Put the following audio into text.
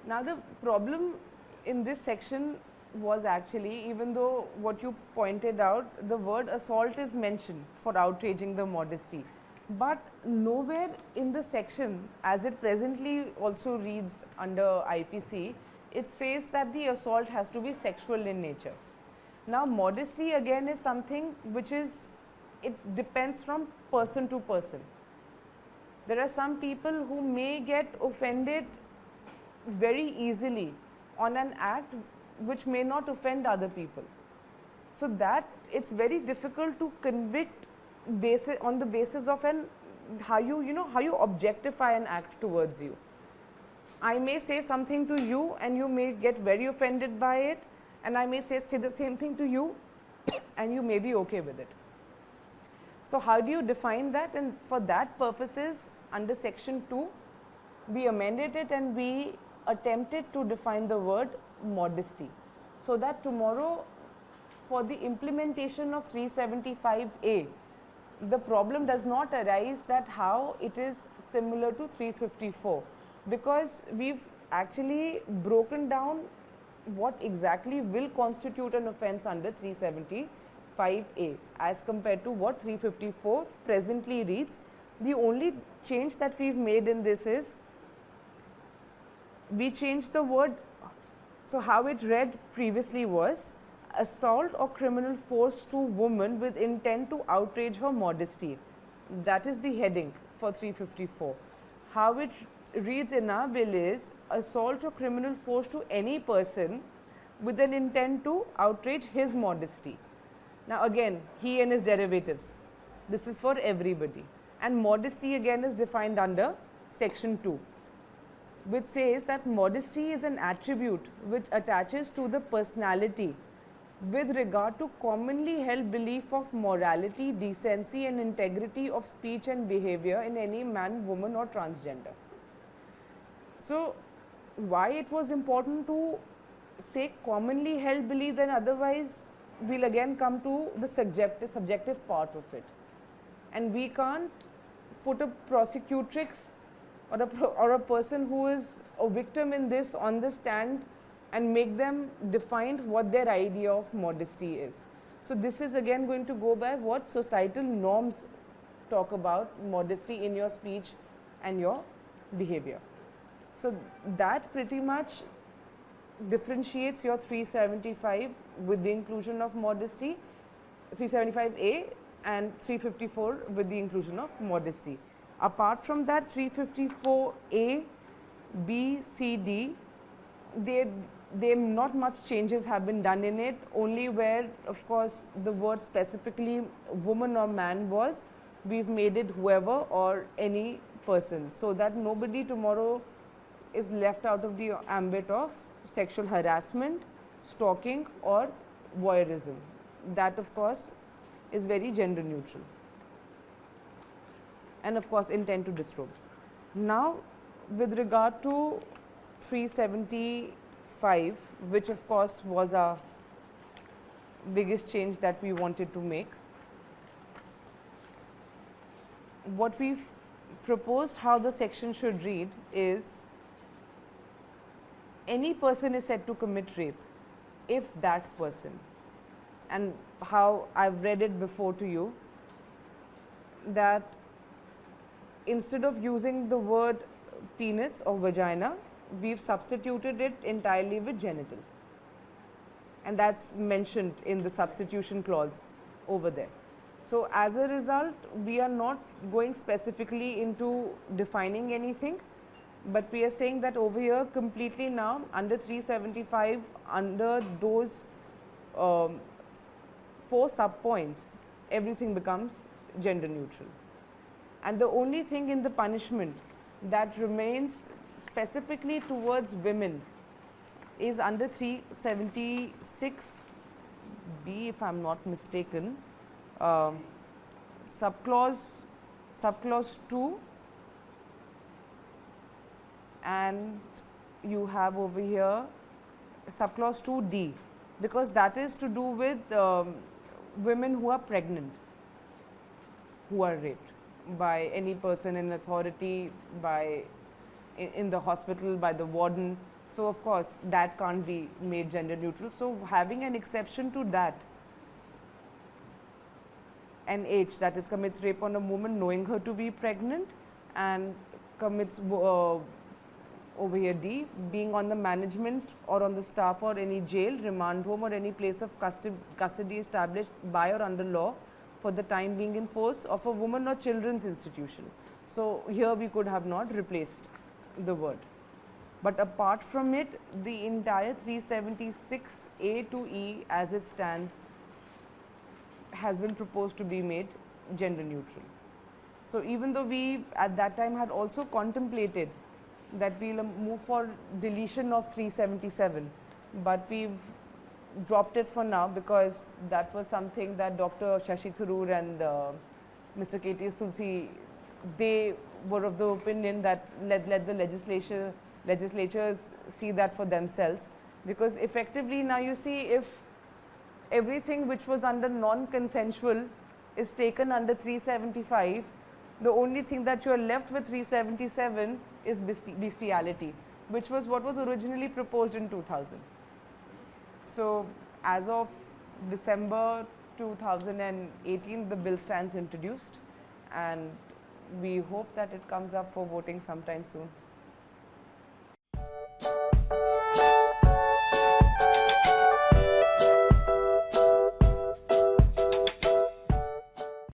Now the problem in this section was actually, even though what you pointed out, the word assault is mentioned for outraging the modesty, but nowhere in the section, as it presently also reads under IPC, it says that the assault has to be sexual in nature. Now modesty again is something which is, it depends from person to person. There are some people who may get offended very easily on an act which may not offend other people. So that it's very difficult to convict on the basis of how you objectify an act towards you. I may say something to you and you may get very offended by it, and I may say the same thing to you and you may be okay with it. So how do you define that? And for that purposes, under section 2, we amended it and we attempted to define the word modesty, so that tomorrow for the implementation of 375A, the problem does not arise that how it is similar to 354, because we've actually broken down what exactly will constitute an offence under 375A as compared to what 354 presently reads. The only change that we've made in this is we changed the word. So how it read previously was assault or criminal force to woman with intent to outrage her modesty. That is the heading for 354. How it reads in our bill is assault or criminal force to any person with an intent to outrage his modesty. Now again, he and his derivatives. This is for everybody. And modesty again is defined under section 2, which says that modesty is an attribute which attaches to the personality with regard to commonly held belief of morality, decency and integrity of speech and behavior in any man, woman or transgender. So why it was important to say commonly held belief, then otherwise we'll again come to the subjective part of it, and we can't put a prosecutrix or a person who is a victim in this on the stand and make them define what their idea of modesty is. So this is again going to go by what societal norms talk about modesty in your speech and your behavior. So that pretty much differentiates your 375 with the inclusion of modesty, 375A and 354 with the inclusion of modesty. Apart from that, 354A, B, C, D, not much changes have been done in it, only where of course the word specifically woman or man was, we've made it whoever or any person, so that nobody tomorrow is left out of the ambit of sexual harassment, stalking or voyeurism. That of course is very gender neutral, and of course intent to disturb. Now with regard to 375, which of course was our biggest change that we wanted to make, what we've proposed how the section should read is any person is said to commit rape if that person, and how I've read it before to you, that instead of using the word penis or vagina, we've substituted it entirely with genital, and that's mentioned in the substitution clause over there. So as a result, we are not going specifically into defining anything, but we are saying that over here completely now under 375, under those 4 sub-points, everything becomes gender neutral. And the only thing in the punishment that remains specifically towards women is under 376B, if I'm not mistaken, subclause 2, and you have over here subclause 2D, because that is to do with women who are pregnant, who are raped by any person in authority, by in the hospital, by the warden. So of course that can't be made gender neutral. So having an exception to that, an H, that is commits rape on a woman knowing her to be pregnant, and commits over here D, being on the management or on the staff or any jail, remand home or any place of custody established by or under law for the time being in force of a woman or children's institution. So here we could have not replaced the word. But apart from it, the entire 376A to E as it stands has been proposed to be made gender neutral. So even though we at that time had also contemplated that we'll move for deletion of 377, but we've dropped it for now because that was something that Dr. Shashi Tharoor and Mr. K.T. Tulsi, they were of the opinion that let the legislatures see that for themselves, because effectively now you see, if everything which was under non-consensual is taken under 375, the only thing that you are left with 377 is bestiality, which was what was originally proposed in 2000. So as of December 2018, the bill stands introduced, and we hope that it comes up for voting sometime soon.